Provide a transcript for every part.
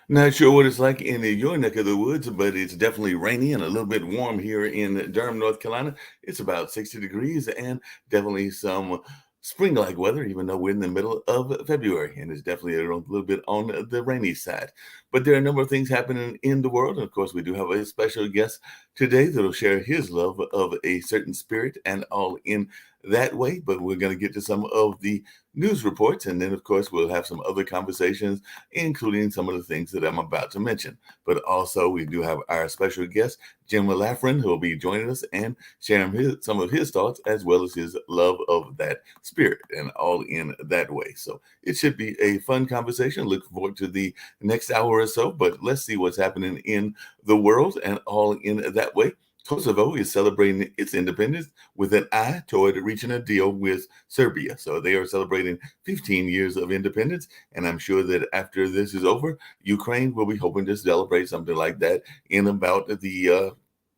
Not sure what it's like in your neck of the woods, but it's definitely rainy and a little bit warm here in Durham, North Carolina. It's about 60 degrees and definitely some spring-like weather, even though we're in the middle of February, and it's definitely a little bit on the rainy side. But there are a number of things happening in the world, and of course, we do have a special guest today that'll share his love of a certain spirit and all in that way. But we're going to get to some of the news reports, and then, of course, we'll have some other conversations including some of the things that I'm about to mention. But also, we do have our special guest, Jim Lafren, who will be joining us and sharing some of his thoughts as well as his love of that spirit and all in that way. So it should be a fun conversation. Look forward to the next hour or so, but let's see what's happening in the world and all in that way. Kosovo is celebrating its independence with an eye toward reaching a deal with Serbia. So they are celebrating 15 years of independence. And I'm sure that after this is over, Ukraine will be hoping to celebrate something like that in about the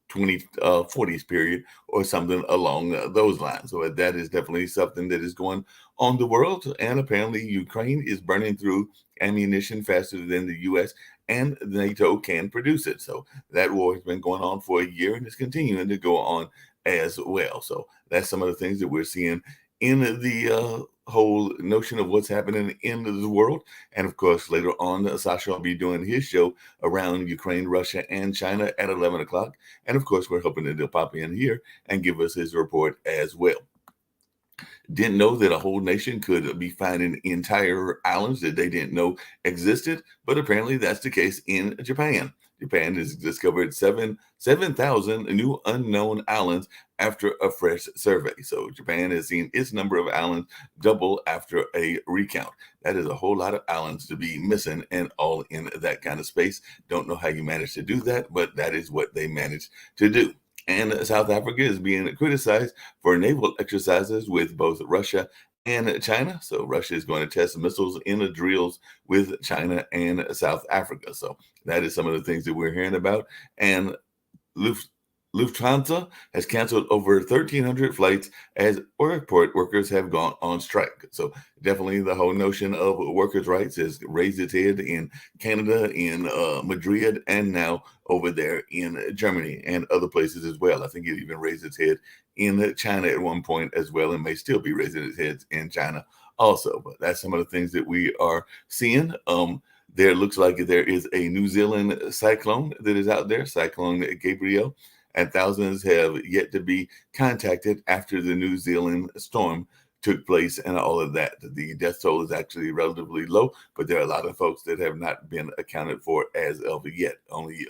2040s period or something along those lines. So that is definitely something that is going on the world. And apparently Ukraine is burning through ammunition faster than the U.S. and NATO can produce it. So that war has been going on for a year and is continuing to go on as well. So that's some of the things that we're seeing in the whole notion of what's happening in the world. And of course, later on, Sasha will be doing his show around Ukraine, Russia, and China at 11 o'clock. And of course, we're hoping that he'll pop in here and give us his report as well. Didn't know that a whole nation could be finding entire islands that they didn't know existed, but apparently that's the case in Japan. Japan has discovered 7,000 new unknown islands after a fresh survey. So Japan has seen its number of islands double after a recount. That is a whole lot of islands to be missing and all in that kind of space. Don't know how you managed to do that, but that is what they managed to do. And South Africa is being criticized for naval exercises with both Russia and China. So Russia is going to test missiles in the drills with China and South Africa. So that is some of the things that we're hearing about. And Lufthansa has canceled over 1,300 flights as airport workers have gone on strike. So definitely the whole notion of workers' rights has raised its head in Canada, in Madrid, and now over there in Germany and other places as well. I think it even raised its head in China at one point as well, and may still be raising its head in China also. But that's some of the things that we are seeing. There looks like there is a New Zealand cyclone that is out there, Cyclone Gabrielle, and thousands have yet to be contacted after the New Zealand storm took place and all of that. The death toll is actually relatively low, but there are a lot of folks that have not been accounted for as of yet. Only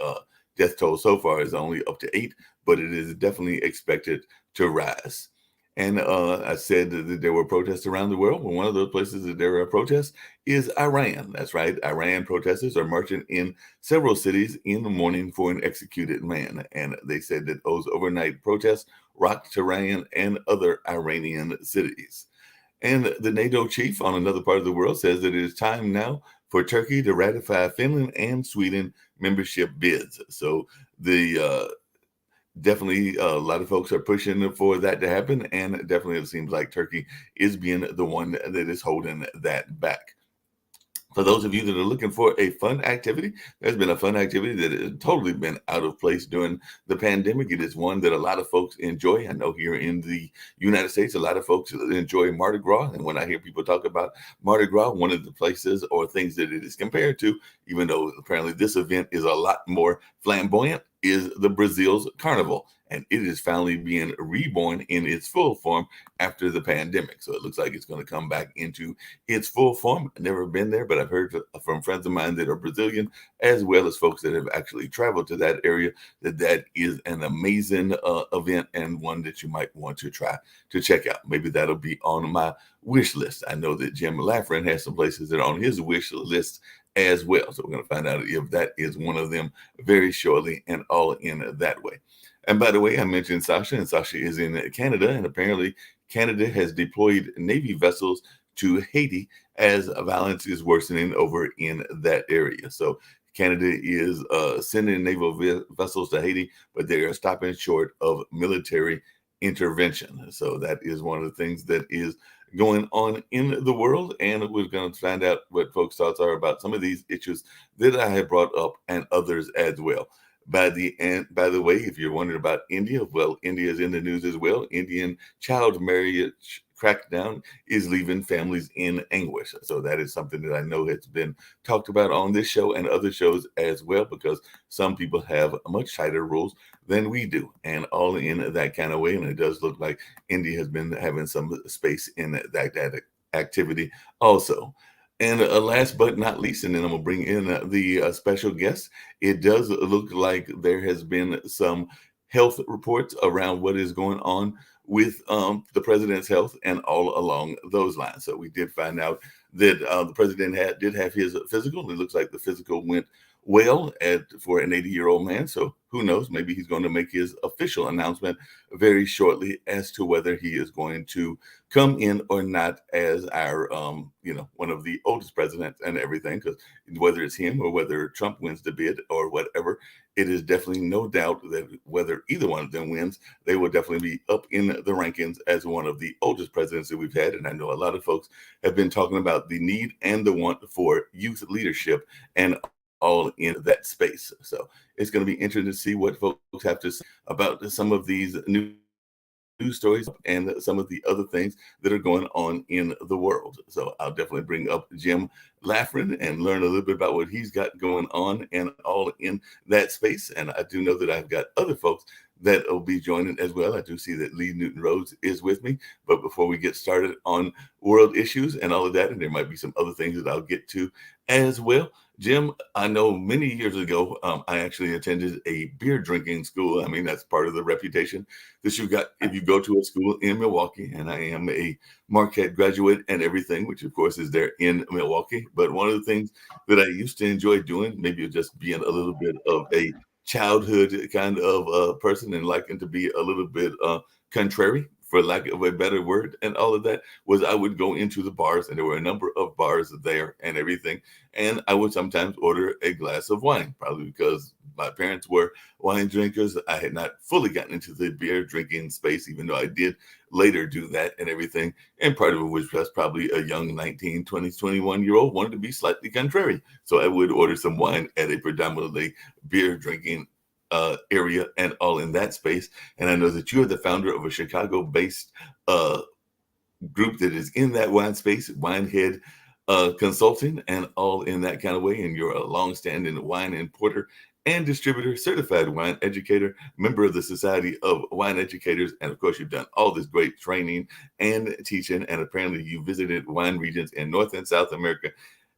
death toll so far is only up to 8, but it is definitely expected to rise. And I said that there were protests around the world. Well, one of those places that there are protests is Iran. That's right. Iran protesters are marching in several cities in the morning for an executed man. And they said that those overnight protests rocked Tehran and other Iranian cities. And the NATO chief on another part of the world says that it is time now for Turkey to ratify Finland and Sweden membership bids. So definitely a lot of folks are pushing for that to happen, and definitely it seems like Turkey is being the one that is holding that back. For those of you that are looking for a fun activity, there's been a fun activity that has totally been out of place during the pandemic. It is one that a lot of folks enjoy. I know here in the United States, a lot of folks enjoy Mardi Gras. And when I hear people talk about Mardi Gras, one of the places or things that it is compared to, even though apparently this event is a lot more flamboyant, is the Brazil's Carnival, and it is finally being reborn in its full form after the pandemic. So it looks like it's going to come back into its full form. I've never been there, but I've heard from friends of mine that are Brazilian, as well as folks that have actually traveled to that area, that that is an amazing event and one that you might want to try to check out. Maybe that'll be on my wish list. I know that Jim Laffrin has some places that are on his wish list as well. So we're going to find out if that is one of them very shortly and all in that way. And by the way, I mentioned Sasha, and Sasha is in Canada, and apparently Canada has deployed Navy vessels to Haiti as violence is worsening over in that area. So Canada is sending naval vessels to Haiti, but they are stopping short of military intervention. So that is one of the things that is going on in the world, and we're going to find out what folks' thoughts are about some of these issues that I have brought up and others as well. By the way, if you're wondering about India, well, India is in the news as well. Indian child marriage crackdown is leaving families in anguish. So that is something that I know has been talked about on this show and other shows as well, because some people have much tighter rules than we do, and all in that kind of way. And it does look like India has been having some space in that activity also. And last but not least, and then I'm going to bring in the special guest. It does look like there has been some health reports around what is going on with the president's health and all along those lines. So we did find out that the president did have his physical. It looks like the physical went well for an 80-year-old man. So who knows? Maybe he's going to make his official announcement very shortly as to whether he is going to come in or not as our, one of the oldest presidents and everything. Because whether it's him or whether Trump wins the bid or whatever, it is definitely no doubt that whether either one of them wins, they will definitely be up in the rankings as one of the oldest presidents that we've had. And I know a lot of folks have been talking about the need and the want for youth leadership and all in that space. So it's going to be interesting to see what folks have to say about some of these news stories and some of the other things that are going on in the world. So I'll definitely bring up Jim Laffrin and learn a little bit about what he's got going on and all in that space. And I do know that I've got other folks that will be joining as well. I do see that Lee Newton Rhodes is with me. But before we get started on world issues and all of that, and there might be some other things that I'll get to as well, Jim, I know many years ago, I actually attended a beer drinking school. I mean, that's part of the reputation that you've got if you go to a school in Milwaukee. And I am a Marquette graduate and everything, which of course is there in Milwaukee. But one of the things that I used to enjoy doing, maybe just being a little bit of a childhood kind of person and liking to be a little bit contrary, for lack of a better word, and all of that, was I would go into the bars, and there were a number of bars there and everything, and I would sometimes order a glass of wine, probably because my parents were wine drinkers. I had not fully gotten into the beer drinking space, even though I did later do that and everything, and part of it was just probably a young 19, 20, 21-year-old wanted to be slightly contrary, so I would order some wine at a predominantly beer drinking area and all in that space. And I know that you are the founder of a Chicago-based group that is in that wine space, Winehead Consulting, and all in that kind of way. And you're a longstanding wine importer and distributor, certified wine educator, member of the Society of Wine Educators. And of course, you've done all this great training and teaching. And apparently you visited wine regions in North and South America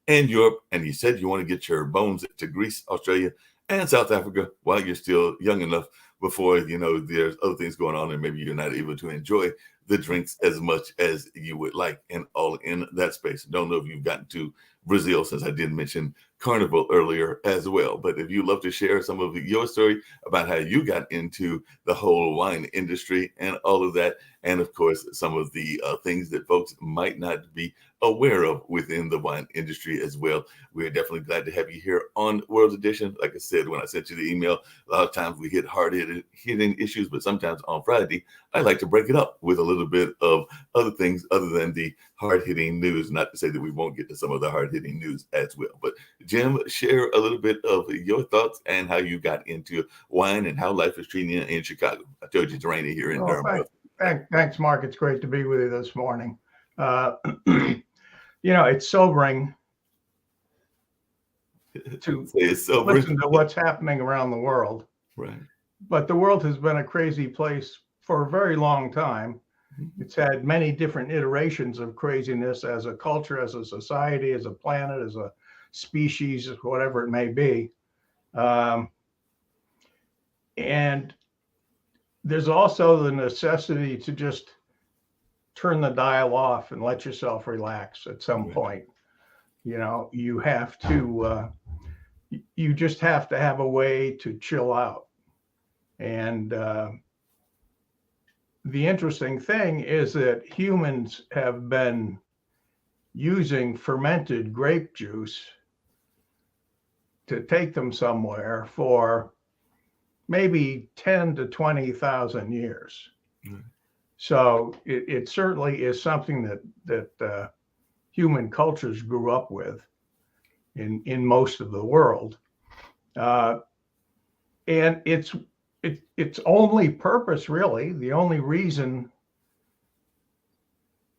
and Europe. And you said you want to get your bones to Greece, Australia, and South Africa while you're still young enough before, there's other things going on and maybe you're not able to enjoy the drinks as much as you would like, and all in that space. Don't know if you've gotten to Brazil, since I did mention Carnival earlier as well. But if you'd love to share some of your story about how you got into the whole wine industry and all of that, and of course, some of the things that folks might not be aware of within the wine industry as well, we're definitely glad to have you here on World Edition. Like I said, when I sent you the email, a lot of times we hit hitting issues, but sometimes on Friday, I like to break it up with a little bit of other things other than the hard-hitting news. Not to say that we won't get to some of the hard-hitting news as well. But Jim, share a little bit of your thoughts and how you got into wine and how life is treating you in Chicago. I told you it's rainy here in Durham. Thanks, Mark. It's great to be with you this morning. It's sobering to listen to what's happening around the world. Right. But the world has been a crazy place for a very long time. Mhm. It's had many different iterations of craziness as a culture, as a society, as a planet, as a species, whatever it may be. Um, and there's also the necessity to just turn the dial off and let yourself relax at some Right. point. You know, you just have to have a way to chill out. And the interesting thing is that humans have been using fermented grape juice to take them somewhere for maybe 10 to 20,000 years. Right. So it certainly is something that human cultures grew up with in most of the world. Uh, and its only purpose, really, the only reason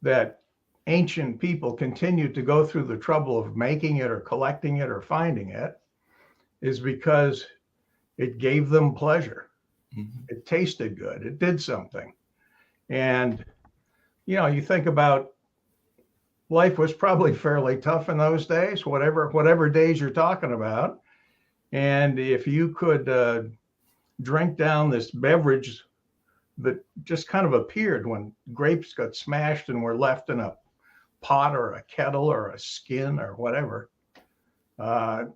that ancient people continued to go through the trouble of making it or collecting it or finding it is because it gave them pleasure. Mhm. It tasted good. It did something. And, you know, you think about life was probably fairly tough in those days, whatever days you're talking about. And if you could drink down this beverage that just kind of appeared when grapes got smashed and were left in a pot or a kettle or a skin or whatever, uh,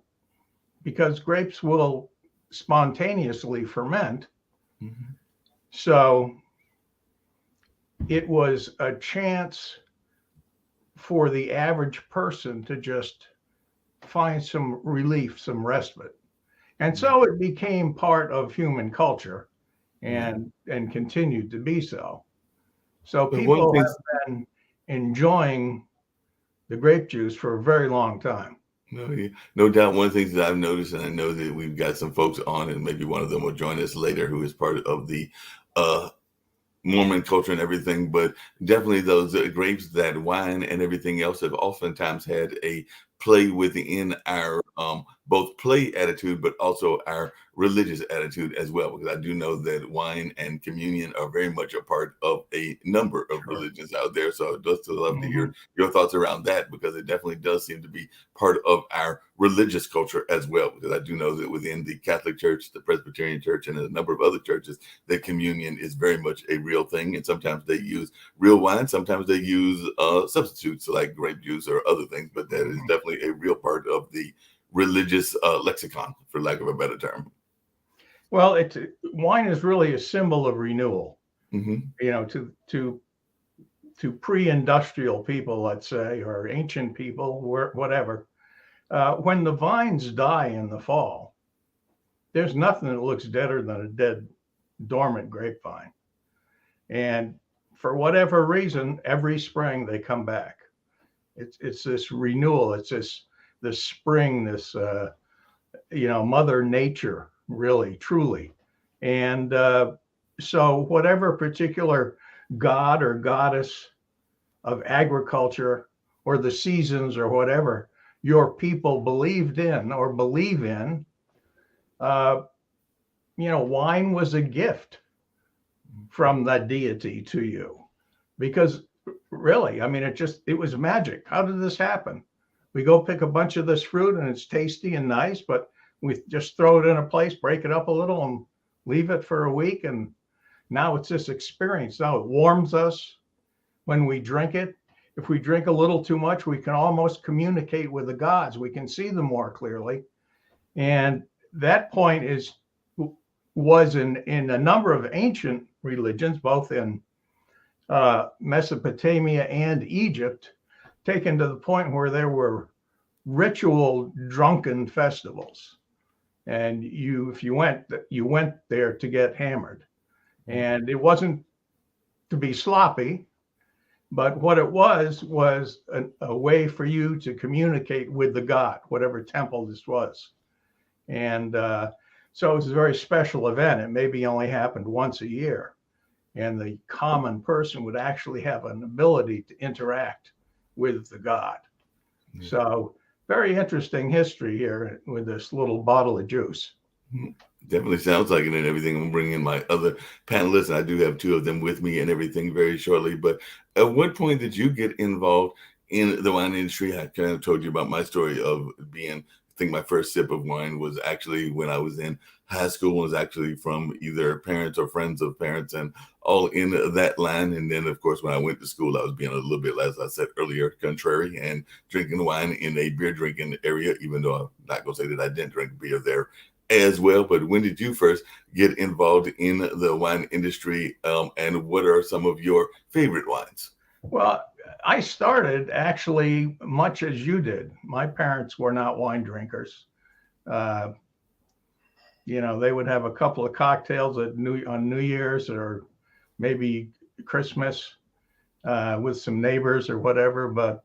because grapes will spontaneously ferment. Mhm. So it was a chance for the average person to just find some relief, some respite. And Right. so it became part of human culture Right. and continued to be so. So But one people thing, have been enjoying the grape juice for a very long time. no, yeah, no doubt, one of the things that I've noticed, and I know that we've got some folks on, and maybe one of them will join us later, who is part of the uh, Mormon culture and everything, but definitely those grapes, that wine, and everything else have oftentimes had a play within our both play attitude, but also our religious attitude as well. Because I do know that wine and communion are very much a part of a number of Sure. religions out there. So I'd just love to Mm-hmm. hear your thoughts around that, because it definitely does seem to be part of our religious culture as well. Because I do know that within the Catholic Church, the Presbyterian Church, and a number of other churches, that communion is very much a real thing. And sometimes they use real wine, sometimes they use substitutes like grape juice or other things, but that is Mm-hmm. definitely a real part of the religious lexicon, for lack of a better term. Well, wine is really a symbol of renewal. Hmm. You know, to pre-industrial people, let's say, or ancient people, whatever. When the vines die in the fall, there's nothing that looks deader than a dead, dormant grapevine. And for whatever reason, every spring they come back. It's this renewal. It's this spring, this Mother Nature, really, truly. And so whatever particular god or goddess of agriculture or the seasons or whatever your people believed in or believe in, uh, wine was a gift from that deity to you. Because really, I mean, it was magic. How did this happen? We go pick a bunch of this fruit and it's tasty and nice, but we just throw it in a place, break it up a little, and leave it for a week. And now it's this experience. Now it warms us when we drink it. If we drink a little too much, we can almost communicate with the gods. We can see them more clearly. And that point was in a number of ancient religions, both in Mesopotamia and Egypt, taken to the point where there were ritual drunken festivals. And if you went there to get hammered. And it wasn't to be sloppy, but what it was a way for you to communicate with the god, whatever temple this was. And so it was a very special event. It maybe only happened once a year. And the common person would actually have an ability to interact with the god. Yeah. So very interesting history here with this little bottle of juice. Definitely sounds like it and everything. I'm bringing in my other panelists, and I do have two of them with me and everything very shortly. But at what point did you get involved in the wine industry? I kind of told you about my story of being, I think my first sip of wine was actually when I was in high school, was actually from either parents or friends of parents and all in that line. And then, of course, when I went to school, I was being a little bit, as I said earlier, contrary and drinking wine in a beer drinking area, even though I'm not going to say that I didn't drink beer there as well. But when did you first get involved in the wine industry, and what are some of your favorite wines? Well, I started actually much as you did. My parents were not wine drinkers. Uh, they would have a couple of cocktails on New Year's or maybe Christmas with some neighbors or whatever. But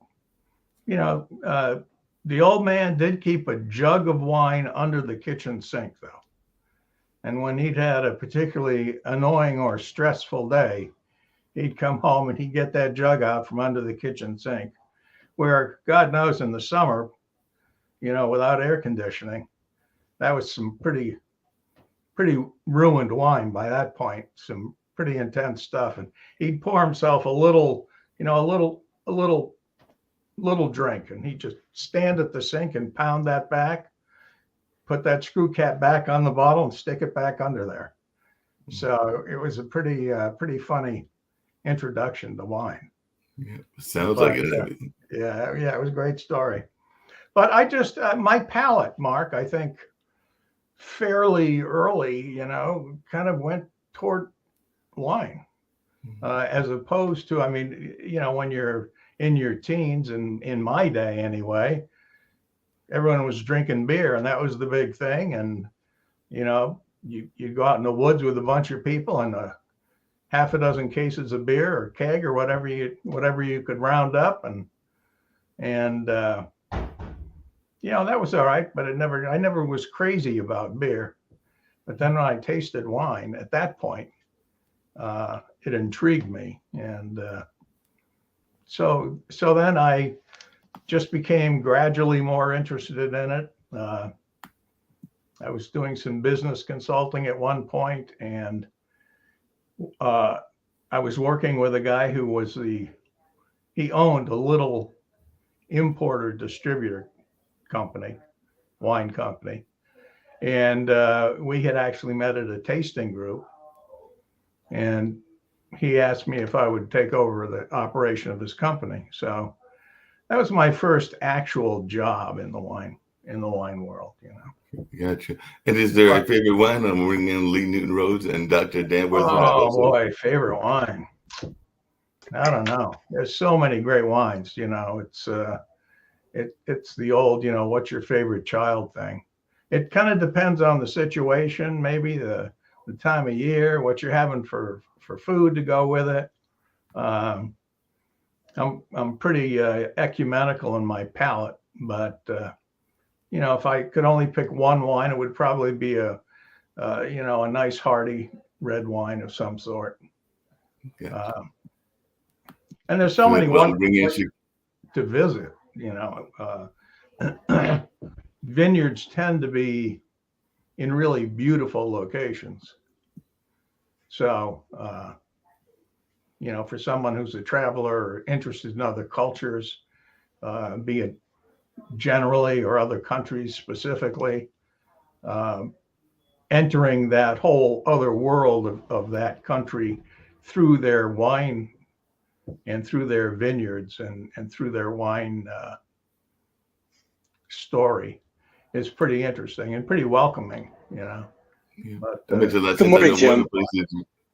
the old man did keep a jug of wine under the kitchen sink, though. And when he'd had a particularly annoying or stressful day, he'd come home and he'd get that jug out from under the kitchen sink, where God knows in the summer, without air conditioning, that was some pretty ruined wine by that point, some pretty intense stuff. And he'd pour himself a little, a little drink, and he'd just stand at the sink and pound that back, put that screw cap back on the bottle and stick it back under there. So it was a pretty funny introduction to wine. Yeah, sounds like But it. yeah, it was a great story. But I just my palate, Mark, I think fairly early, kind of went toward wine, as opposed to, I mean, when you're in your teens, and in my day anyway, everyone was drinking beer, and that was the big thing. And you go out in the woods with a bunch of people, and half a dozen cases of beer or keg or whatever you could round up, and that was all right. But I never was crazy about beer. But then when I tasted wine at that point, it intrigued me, and so then I just became gradually more interested in it. I was doing some business consulting at one point, and I was working with a guy who he owned a little importer distributor company, wine company. And we had actually met at a tasting group. And he asked me if I would take over the operation of his company. So that was my first actual job in the wine world. Gotcha. And is there a But, favorite wine? I'm bringing in Lee Newton Rhodes and Dr. Dan Weatherford. oh boy, favorite wine. I don't know. There's so many great wines. It's the old, what's your favorite child thing. It kind of depends on the situation, maybe the time of year, what you're having for food to go with it. I'm pretty ecumenical in my palate, but if I could only pick one wine, it would probably be a nice hearty red wine of some sort. Gotcha. And there's so many Well, wonderful places to visit. Vineyards tend to be in really beautiful locations. So, for someone who's a traveler or interested in other cultures, be it generally or other countries specifically, entering that whole other world of that country through their wine and through their vineyards and through their wine story is pretty interesting and pretty welcoming. Yeah. But That makes a lot of Good sense. morning, Jim.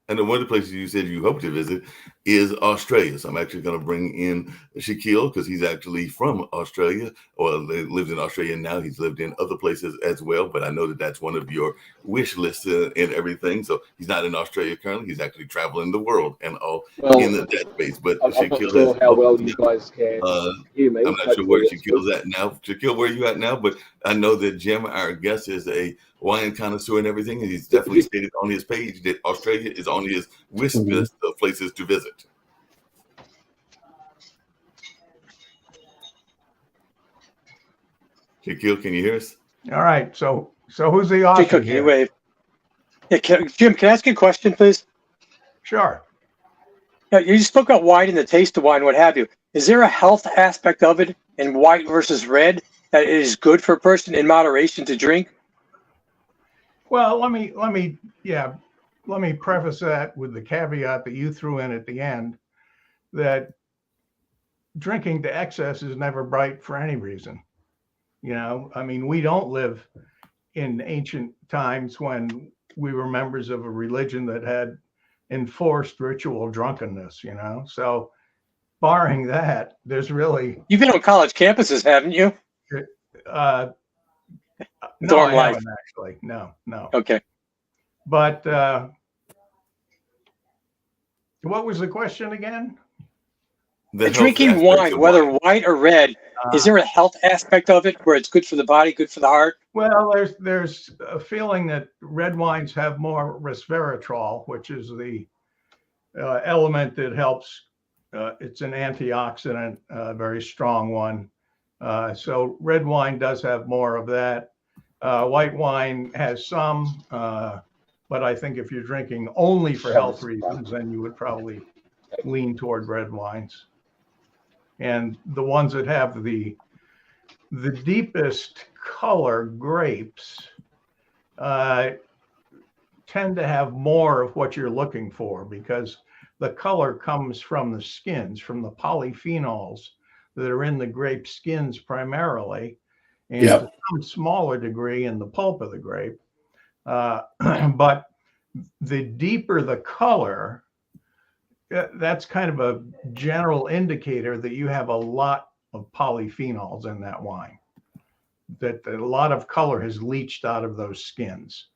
I know one of the places you said you hope to visit is Australia. So I'm actually going to bring in Shaquille because he's actually from Australia, or lives in Australia now. He's lived in other places as well, but I know that that's one of your wish lists and everything. So he's not in Australia currently. He's actually traveling the world and all in Well, that space. But I'm not Shaquille has sure how well you guys can hear me. I'm not sure where Hopefully it's good. Shaquille's at now. Shaquille, where are you at now? But I know that Jim, our guest, is a wine connoisseur and everything, and he's definitely stated on his page that Australia is on his wish list of places to visit. Shaquille, can you hear us? all right, so So who's the Jay author Cook, can you here? wave? Yeah, Jim, can I ask you a question, please? Sure. Yeah, you spoke about wine and the taste of wine, what have you. Is there a health aspect of it in white versus red that is good for a person in moderation to drink? Well, let me preface that with the caveat that you threw in at the end, that drinking to excess is never right for any reason. I mean, we don't live in ancient times when we were members of a religion that had enforced ritual drunkenness, So barring that, there's really You've been on college campuses, haven't you? no, Dorm I life. haven't actually. No. Okay. But what was the question again? Drinking wine, whether white or red, is there a health aspect of it where it's good for the body, good for the heart? Well, there's a feeling that red wines have more resveratrol, which is the element that helps. It's an antioxidant, a very strong one. So red wine does have more of that. White wine has some, but I think if you're drinking only for health reasons, then you would probably lean toward red wines. And the ones that have the deepest color grapes tend to have more of what you're looking for, because the color comes from the skins, from the polyphenols that are in the grape skins primarily, and to some smaller degree in the pulp of the grape. But the deeper the color, that's kind of a general indicator that you have a lot of polyphenols in that wine, that a lot of color has leached out of those skins.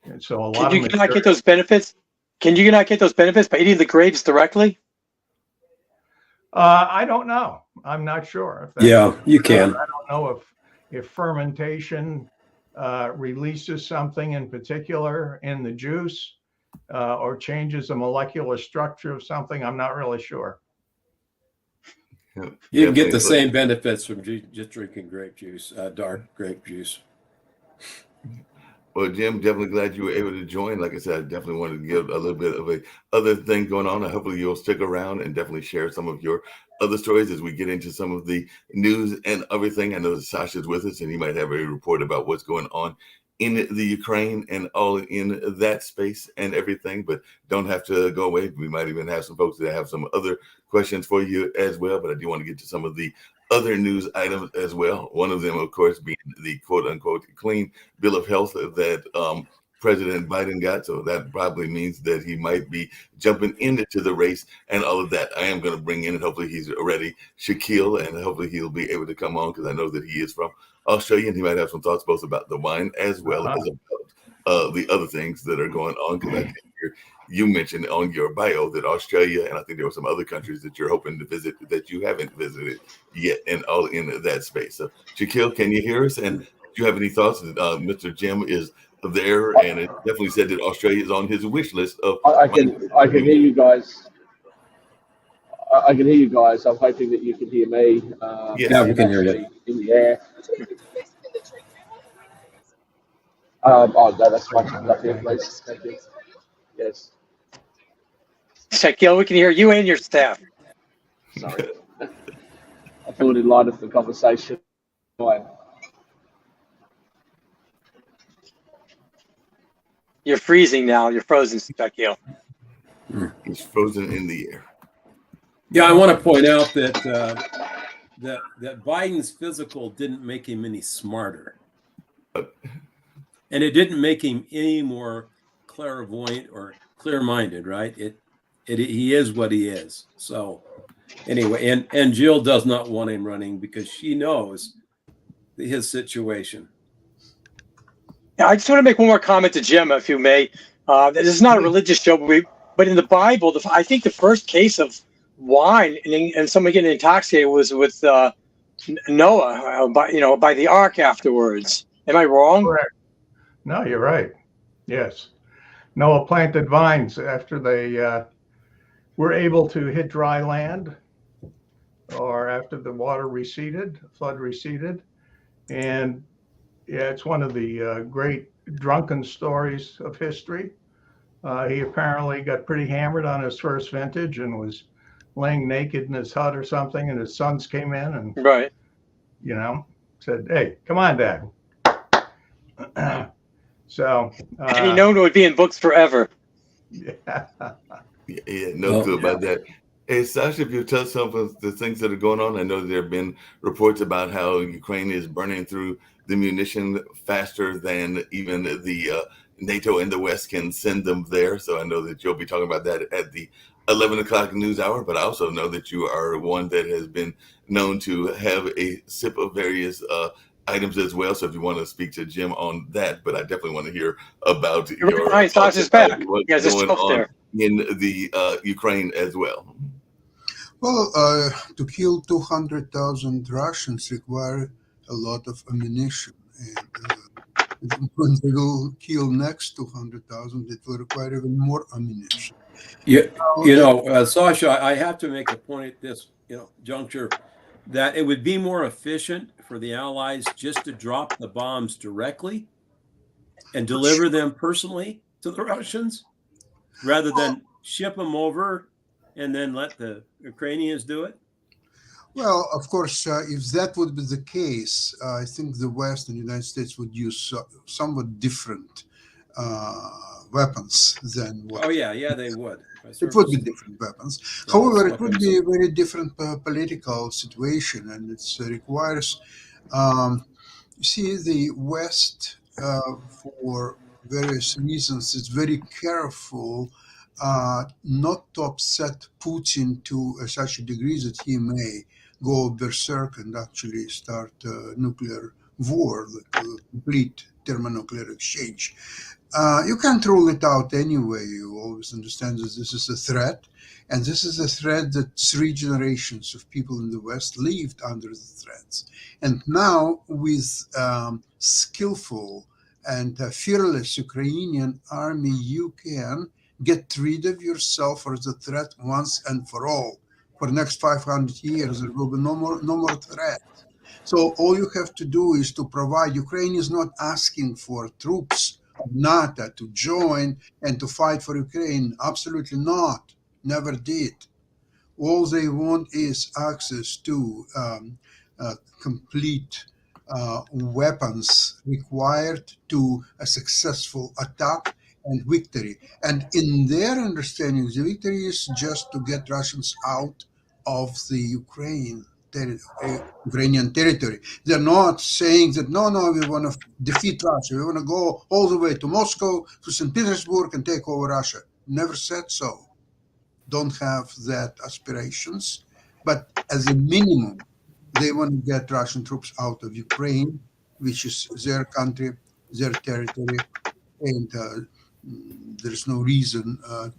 And so Can you not get those benefits? Can you not get those benefits by eating the grapes directly? I don't know. I'm not sure. You can. I don't know if fermentation releases something in particular in the juice or changes the molecular structure of something. I'm not really sure. You can get the same benefits from just drinking grape juice, dark grape juice. Well, Jim, definitely glad you were able to join. Like I said, I definitely wanted to give a little bit of a other thing going on. Hopefully you'll stick around and definitely share some of your other stories as we get into some of the news and everything. I know that Sasha's with us and he might have a report about what's going on in the Ukraine and all in that space and everything, but don't have to go away. We might even have some folks that have some other questions for you as well, but I do want to get to some of the other news items as well. One of them, of course, being the quote unquote clean bill of health that President Biden got. So that probably means that he might be jumping into the race and all of that. I am going to bring in, and hopefully he's ready, Shaquille, and hopefully he'll be able to come on because I know that he is from Australia and he might have some thoughts both about the wine as well as about the other things that are going on. Because I think you mentioned on your bio that Australia, and I think there were some other countries that you're hoping to visit that you haven't visited yet, and all in that space. So, Shaquille, can you hear us? And do you have any thoughts? Mr. Jim is there, and it definitely said that Australia is on his wish list of. I can hear you guys. I can hear you guys. I'm hoping that you can hear me. Yeah, we can hear you. In the air. Oh, no, that's fine. Please. Thank you. Yes. Shaquille, we can hear you and your staff. Sorry. I thought in light of the conversation. You're freezing now. You're frozen, Shaquille. He's frozen in the air. Yeah, I want to point out that that Biden's physical didn't make him any smarter, and it didn't make him any more clairvoyant or clear-minded. Right? He is what he is. So anyway, and Jill does not want him running because she knows his situation. Yeah, I just want to make one more comment to Jim, if you may. This is not a religious show, but in the Bible, I think the first case of wine and somebody getting intoxicated was with Noah, by the ark afterwards. Am I wrong? Correct. No, you're right. Yes. Noah planted vines after they were able to hit dry land, or after the water receded, flood receded, and Yeah, it's one of the great drunken stories of history. He apparently got pretty hammered on his first vintage and was laying naked in his hut or something, and his sons came in and, Right. you know, said, "Hey, come on, Dad." So, And he known it would be in books forever. yeah. Yeah, no clue about that. Hey, Sasha, if you tell some of the things that are going on, I know there have been reports about how Ukraine is burning through the munition faster than even the NATO and the West can send them there. So I know that you'll be talking about that at the 11 o'clock news hour, but I also know that you are one that has been known to have a sip of various items as well. So if you want to speak to Jim on that, but I definitely want to hear about your Right, thoughts Sasha's about back. what's He has a going shelf on there. in the Ukraine as well. Well, to kill 200,000 Russians require a lot of ammunition, and when they will kill next 200,000, it will require even more ammunition. Yeah, Sasha, I have to make a point at this, juncture, that it would be more efficient for the Allies just to drop the bombs directly and deliver them personally to the Russians, rather than ship them over and then let the Ukrainians do it. Well, of course, if that would be the case, I think the West and the United States would use somewhat different weapons than what. Oh yeah, they would. It would be different weapons. However, it would be a very different political situation, and it requires. You see, the West, for various reasons, is very careful not to upset Putin to such a degree that he may go berserk and actually start a nuclear war, like a complete thermonuclear exchange. You can't rule it out anyway. You always understand that this is a threat, and this is a threat that 3 generations of people in the West lived under the threats. And now, with skillful and fearless Ukrainian army, you can get rid of yourself as a threat once and for all. For the next 500 years, there will be no more threat. So all you have to do is to provide. Ukraine is not asking for troops of NATO to join and to fight for Ukraine. Absolutely not. Never did. All they want is access to complete weapons required to a successful attack and victory. And in their understanding, the victory is just to get Russians out of the Ukrainian territory. They're not saying that, no, we want to defeat Russia. We want to go all the way to Moscow, to St. Petersburg, and take over Russia. Never said so. Don't have that aspirations. But as a minimum, they want to get Russian troops out of Ukraine, which is their country, their territory, and there's no reason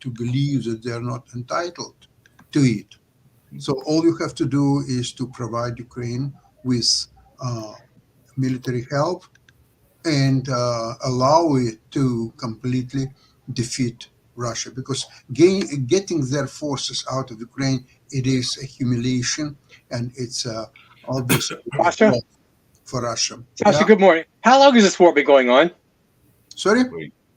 to believe that they're not entitled to it. So all you have to do is to provide Ukraine with military help and allow it to completely defeat Russia, because getting their forces out of Ukraine, it is a humiliation, and it's obviously for Russia. Sasha, good morning. How long has this war been going on? Sorry?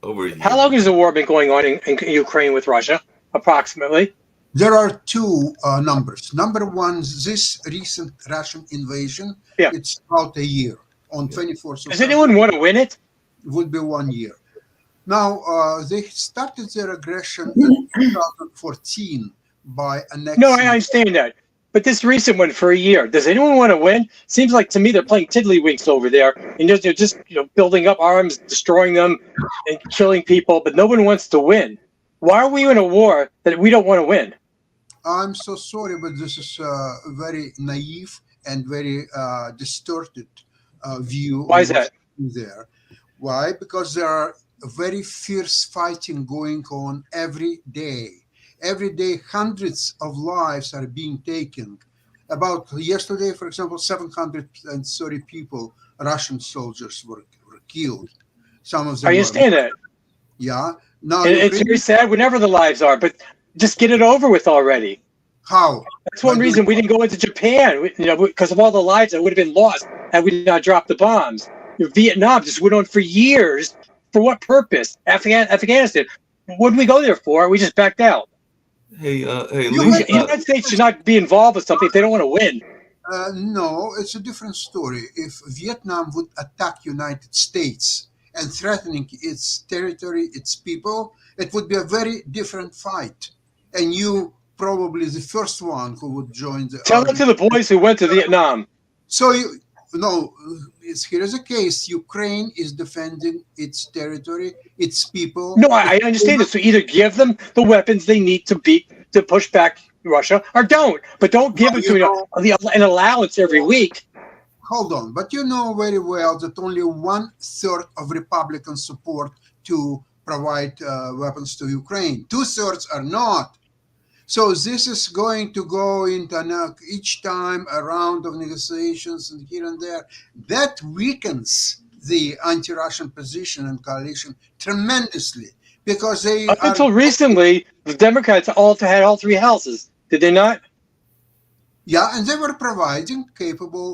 Over a year. How long has the war been going on in Ukraine with Russia, approximately? There are two numbers. Number one, this recent Russian invasion, it's about a year. On 24th of Does anyone want to win it? It would be 1 year. Now, they started their aggression in 2014 by annexing. No, I understand that. But this recent one for a year, does anyone want to win? Seems like to me they're playing tiddlywinks over there, and they're just building up arms, destroying them, and killing people. But no one wants to win. Why are we in a war that we don't want to win? I'm so sorry, but this is a very naive and very distorted view. Why is that? There. Why? Because there are very fierce fighting going on every day. Every day, hundreds of lives are being taken. About yesterday, for example, 730 people, Russian soldiers, were killed. Some of them. I understand that. Yeah. Now it's very sad whenever the lives are, but just get it over with already. How? That's one reason we didn't go into Japan, because of all the lives that would have been lost had we not dropped the bombs. Vietnam just went on for years. For what purpose? Afghanistan. What did we go there for? We just backed out. Hey, You Lee, might- The United States should not be involved with something if they don't want to win. No, it's a different story. If Vietnam would attack United States and threatening its territory, its people, it would be a very different fight. And you probably the first one who would join the Tell army. that to the boys who went to Vietnam. So here is a case. Ukraine is defending its territory, its people. No, I understand this. So either give them the weapons they need to push back Russia, or don't. But don't give them an allowance every week. Hold on, but you know very well that only 1/3 of Republicans support to provide weapons to Ukraine. 2/3 are not. So this is going to go into each time a round of negotiations and here and there. That weakens the anti-Russian position and coalition tremendously because they Up until recently, the Democrats had all three houses. Did they not? Yeah, and they were providing capable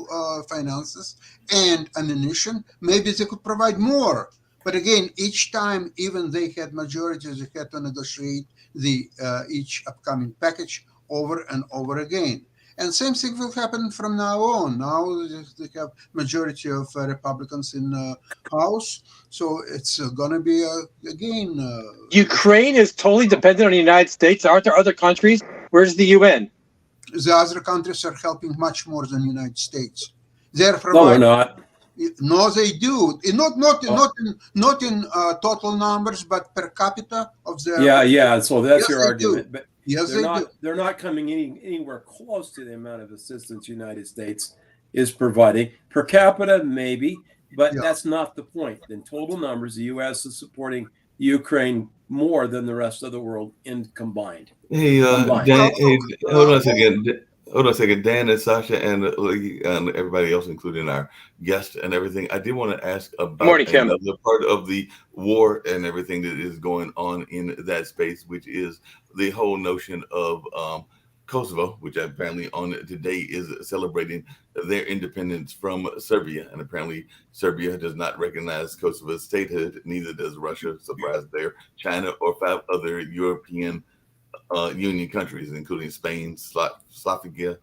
finances and ammunition. Maybe they could provide more. But again, each time, even they had majorities, they had to negotiate the each upcoming package over and over again. And same thing will happen from now on. Now they have majority of Republicans in House, so it's going to be again. Ukraine is totally dependent on the United States. Aren't there other countries? Where's the UN? The other countries are helping much more than the United States. They're No, providing. they're not. No, they do. Not in total numbers, but per capita of their. Yeah. So that's Yes, your they argument. do. But Yes, they're they not. do. They're not coming anywhere close to the amount of assistance the United States is providing per capita, maybe, but Yeah. that's not the point. In total numbers, the U.S. is supporting Ukraine more than the rest of the world in combined. hey, Combined. Dan, hey, Well, hold on a second. Hold on a second, Dan and Sasha and Lee and everybody else, including our guest and everything. I did want to ask about Morning, Kim. another part of the war and everything that is going on in that space, which is the whole notion of Kosovo, which apparently on today is celebrating their independence from Serbia, and apparently Serbia does not recognize Kosovo's statehood. Neither does Russia. Surprise there. China or 5 other European Union countries, including Spain, Slovakia,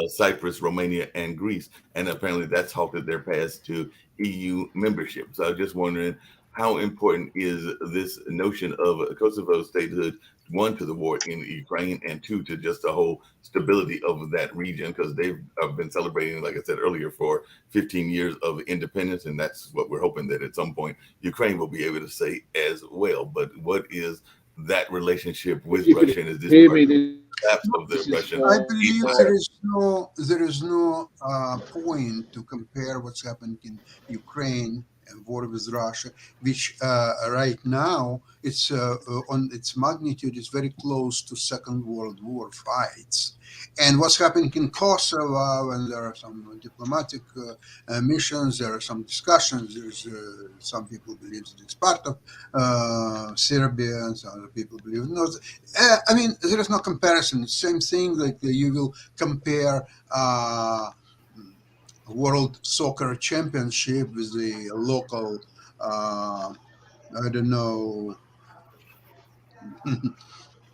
Cyprus, Romania, and Greece. And apparently that's halted their path to EU membership. So I'm just wondering, how important is this notion of Kosovo statehood, one, to the war in Ukraine, and two, to just the whole stability of that region? Because they've been celebrating, like I said earlier, for 15 years of independence. And that's what we're hoping that at some point Ukraine will be able to say as well. But what is that relationship with Russia, and is this Hear part me, of this the collapse of the is, Russian? I believe there is no point to compare what's happening in Ukraine and war with Russia, which right now it's on its magnitude is very close to Second World War fights. And what's happening in Kosovo, and there are some diplomatic missions, there are some discussions. There's some people believe that it's part of Serbia, and some other people believe no. I mean, there is no comparison. Same thing like you will compare World Soccer Championship with the local, I don't know,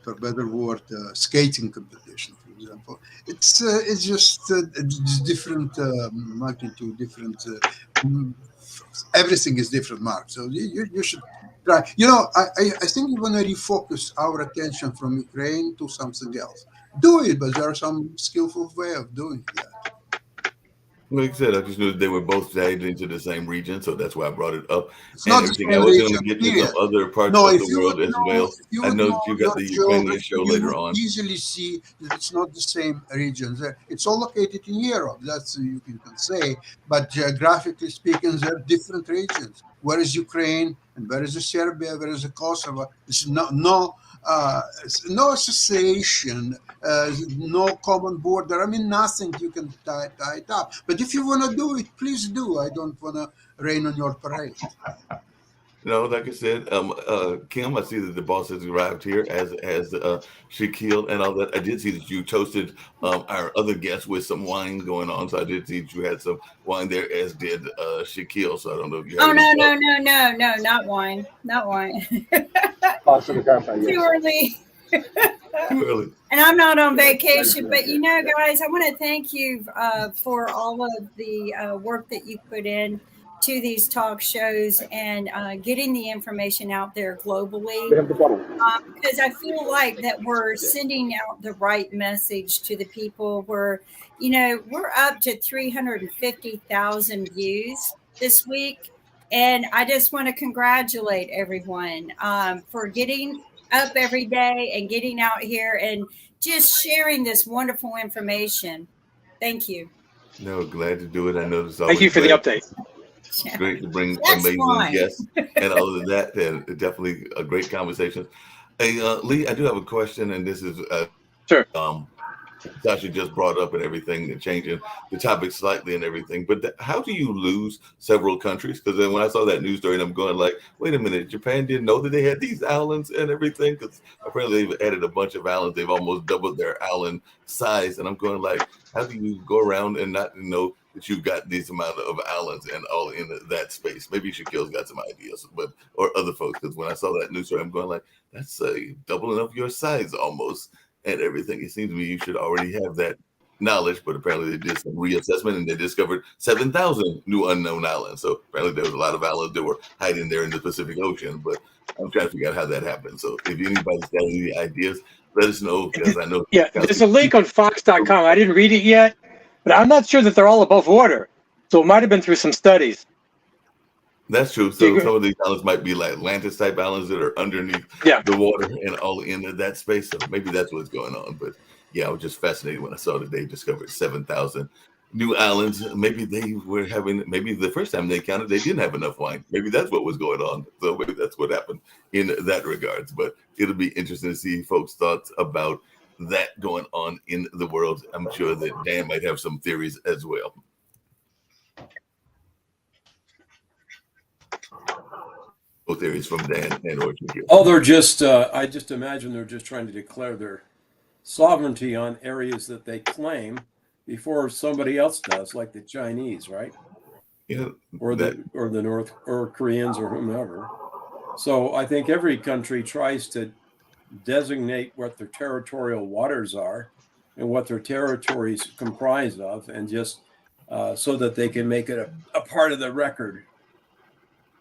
for better word, skating competition, for example. It's just it's different magnitude, different. Everything is different, Mark. So you should try. You know, I think we want to refocus our attention from Ukraine to something else. Do it, but there are some skillful way of doing that. Like I said, I just knew that they were both tagged into the same region, so that's why I brought it up. It's And not the everything. same I was going region, to get to period. some other parts No, of if the you world would as know, well. if you I would know know that you got your the Ukrainian geography, show you later would on. easily see that it's not the same regions. It's all located in Europe. That's you can say, but geographically speaking, they're different regions. Where is Ukraine and where is Serbia? Where is Kosovo? There's no association, no common border. I mean, nothing you can tie it up. But if you want to do it, please do. I don't want to rain on your parade. No, like I said, Kim, I see that the boss has arrived here as Shaquille and all that. I did see that you toasted our other guest with some wine going on, so I did see that you had some wine there, as did Shaquille. So I don't know if you have Oh any no, thoughts. no, no, no, no, not wine, not wine. Pass to the grandpa, Too yes. early. Too early. And I'm not on Yeah, vacation, but yeah, you know, yeah. guys, I want to thank you for all of the work that you put in to these talk shows and getting the information out there globally. They have the bottle. Because I feel like that we're sending out the right message to the people. We're up to 350,000 views this week. And I just want to congratulate everyone for getting up every day and getting out here and just sharing this wonderful information. Thank you. No, glad to do it. I know it's Thank always you for the glad. update. It's great to bring That's amazing wine. guests and all of that, and definitely a great conversation. Hey, Lee, I do have a question, and this is Sure. Sasha just brought up and everything, and changing the topic slightly and everything. But how do you lose several countries? Because then when I saw that news story, and I'm going like, wait a minute, Japan didn't know that they had these islands and everything, because apparently they've added a bunch of islands. They've almost doubled their island size, and I'm going like, how do you go around and not know that you've got these amount of islands and all in that space? Maybe Shaquille's got some ideas, but or other folks. Because when I saw that news story, I'm going like, that's a doubling of your size almost and everything. It seems to me you should already have that knowledge, but apparently they did some reassessment and they discovered 7,000 new unknown islands. So apparently there was a lot of islands that were hiding there in the Pacific Ocean, but I'm trying to figure out how that happened. So if anybody's got any ideas, let us know, because I know. Yeah, there's a link on Fox.com. I didn't read it yet, but I'm not sure that they're all above water. So it might have been through some studies. That's true. So some of these islands might be like Atlantis type islands that are underneath the water and all in that space. So maybe that's what's going on. But yeah, I was just fascinated when I saw that they discovered 7,000 new islands. Maybe they were having, maybe the first time they counted, they didn't have enough wine. Maybe that's what was going on. So maybe that's what happened in that regards. But it'll be interesting to see folks' thoughts about that going on in the world. I'm sure that Dan might have some theories as well. Theories from Dan and Orchard here. Oh, they're just, I just imagine they're just trying to declare their sovereignty on areas that they claim before somebody else does, like the Chinese, right? Yeah, or the North or Koreans or whomever. So I think every country tries to designate what their territorial waters are and what their territories comprise of, and just so that they can make it a part of the record.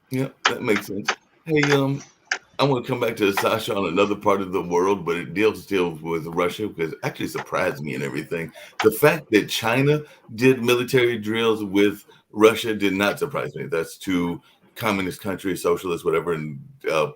Yeah, that makes sense. Hey, I want to come back to Sasha on another part of the world, but it deals still with Russia, because it actually surprised me and everything. The fact that China did military drills with Russia did not surprise me. That's two communist countries, socialist, whatever, and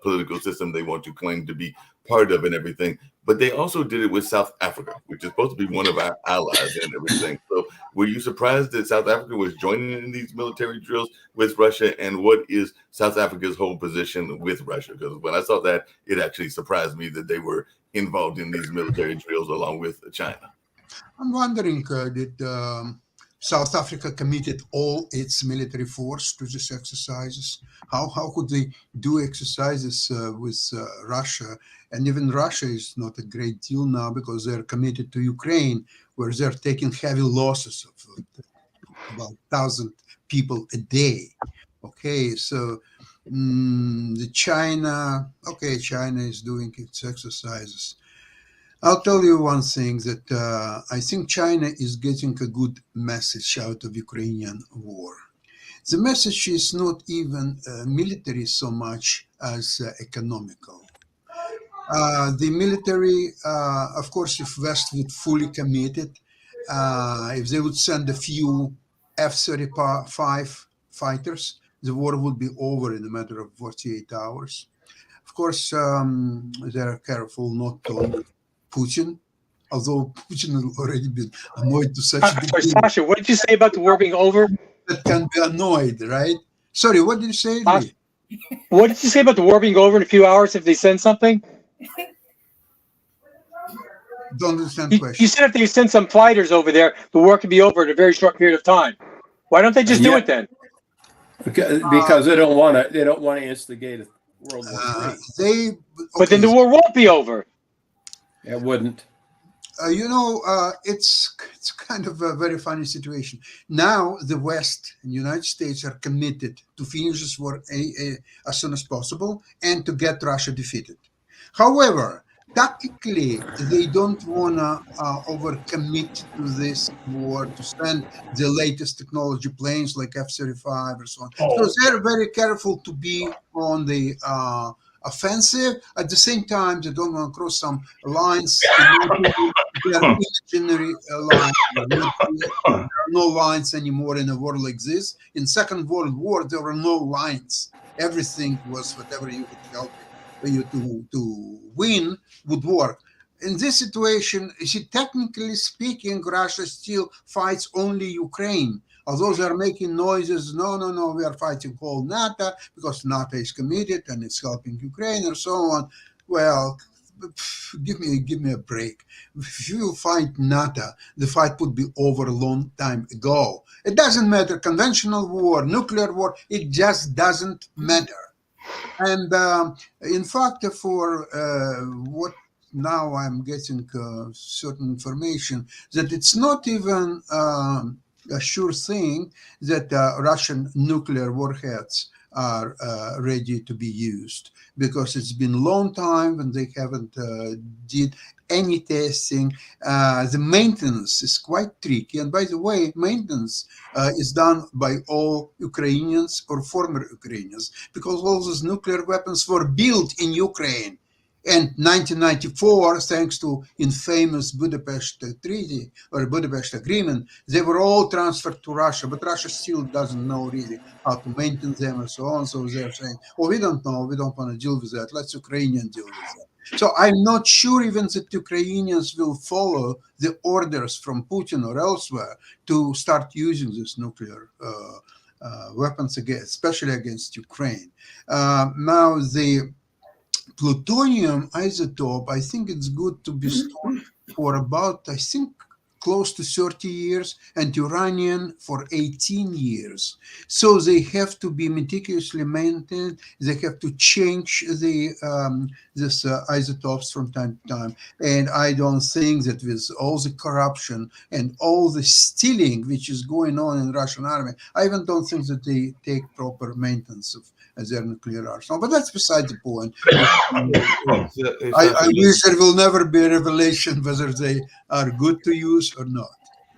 political system they want to claim to be part of and everything. But they also did it with South Africa, which is supposed to be one of our allies and everything. So were you surprised that South Africa was joining in these military drills with Russia? And what is South Africa's whole position with Russia? Because when I saw that, it actually surprised me that they were involved in these military drills along with China. I'm wondering, did South Africa committed all its military force to these exercises? How could they do exercises with Russia? And even Russia is not a great deal now, because they're committed to Ukraine, where they're taking heavy losses of about 1,000 people a day. Okay, so China is doing its exercises. I'll tell you one thing, that I think China is getting a good message out of Ukrainian war. The message is not even military so much as economical. The military, of course, if West would fully commit it, if they would send a few F-35 fighters, the war would be over in a matter of 48 hours. Of course, they're careful not to annoy Putin, although Putin has already been annoyed to such a degree. Sasha, what did you say about the war being over? That can be annoyed, right? Sorry, what did you say, Lee? What did you say about the war being over in a few hours if they send something? Don't understand the question. You said if they send some fighters over there, the war could be over in a very short period of time. Why don't they just do it then? Because they don't want to. They don't want to instigate a World War III. But then the war won't be over. It wouldn't. It's kind of a very funny situation. Now the West and United States are committed to finish this war as soon as possible and to get Russia defeated. However, tactically, they don't want to overcommit to this war to send the latest technology planes like F-35 or so on. So they're very careful to be on the offensive. At the same time, they don't want to cross some lines. They are imaginary lines. There are no lines anymore in a war like this. In Second World War, there were no lines. Everything was whatever you could help you to win would work. In this situation, you see, technically speaking, Russia still fights only Ukraine. Although they're making noises, no, we are fighting whole NATO because NATO is committed and it's helping Ukraine and so on. Well, give me a break. If you fight NATO, the fight would be over a long time ago. It doesn't matter, conventional war, nuclear war, it just doesn't matter. And in fact, for what now I'm getting certain information that it's not even a sure thing that Russian nuclear warheads are ready to be used, because it's been a long time and they haven't did any testing. The maintenance is quite tricky. And by the way, maintenance is done by all Ukrainians or former Ukrainians, because all those nuclear weapons were built in Ukraine. And 1994, thanks to infamous Budapest Treaty or Budapest Agreement, they were all transferred to Russia, but Russia still doesn't know really how to maintain them and so on. So they're saying, oh, we don't know, we don't want to deal with that. Let's Ukrainians deal with that. So I'm not sure even that Ukrainians will follow the orders from Putin or elsewhere to start using these nuclear weapons again, especially against Ukraine. Now the plutonium isotope, I think it's good to be stored for about, I think, close to 30 years, and uranium for 18 years. So they have to be meticulously maintained. They have to change the this isotopes from time to time. And I don't think that with all the corruption and all the stealing which is going on in the Russian army, I even don't think that they take proper maintenance of their nuclear arsenal. But that's beside the point. I wish there will never be a revelation whether they are good to use or not.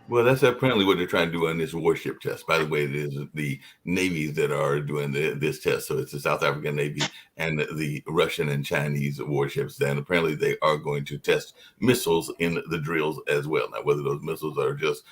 Well, that's apparently what they're trying to do on this warship test. By the way, it is the navies that are doing this test. So it's the South African Navy and the Russian and Chinese warships. And apparently they are going to test missiles in the drills as well. Now, whether those missiles are just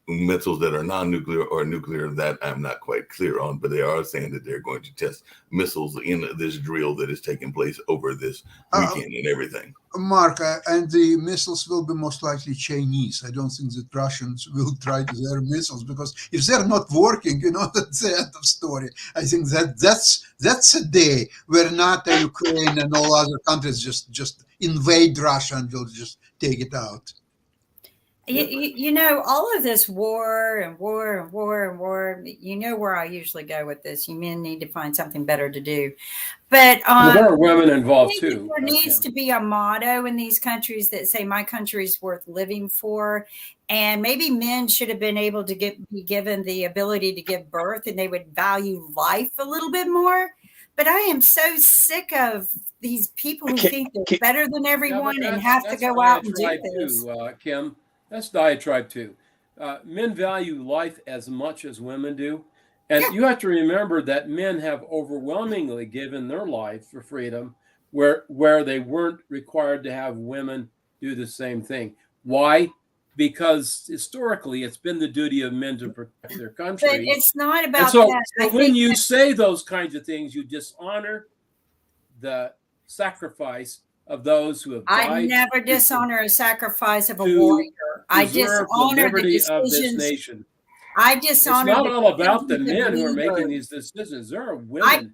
missiles that are non-nuclear or nuclear, that I'm not quite clear on, but they are saying that they're going to test missiles in this drill that is taking place over this weekend and everything. Mark, and the missiles will be most likely Chinese. I don't think that Russians will try their missiles, because if they're not working, that's the end of story. I think that's a day where NATO, Ukraine, and all other countries just invade Russia and will just take it out. All of this war, you know where I usually go with this. You men need to find something better to do. But there are women involved too. There needs to be a motto in these countries that say my country is worth living for. And maybe men should have been able to be given the ability to give birth, and they would value life a little bit more. But I am so sick of these people who think they're better than everyone and have to go out and do this. Kim. That's diatribe too. Men value life as much as women do. And you have to remember that men have overwhelmingly given their life for freedom where they weren't required to have women do the same thing. Why? Because historically, it's been the duty of men to protect their country. But it's not about that. So when you say those kinds of things, you dishonor the sacrifice of those who have died. I never dishonor a sacrifice of a warrior. I dishonor the decisions of this nation. I dishonor. It's not all about the men who are making these decisions. There are women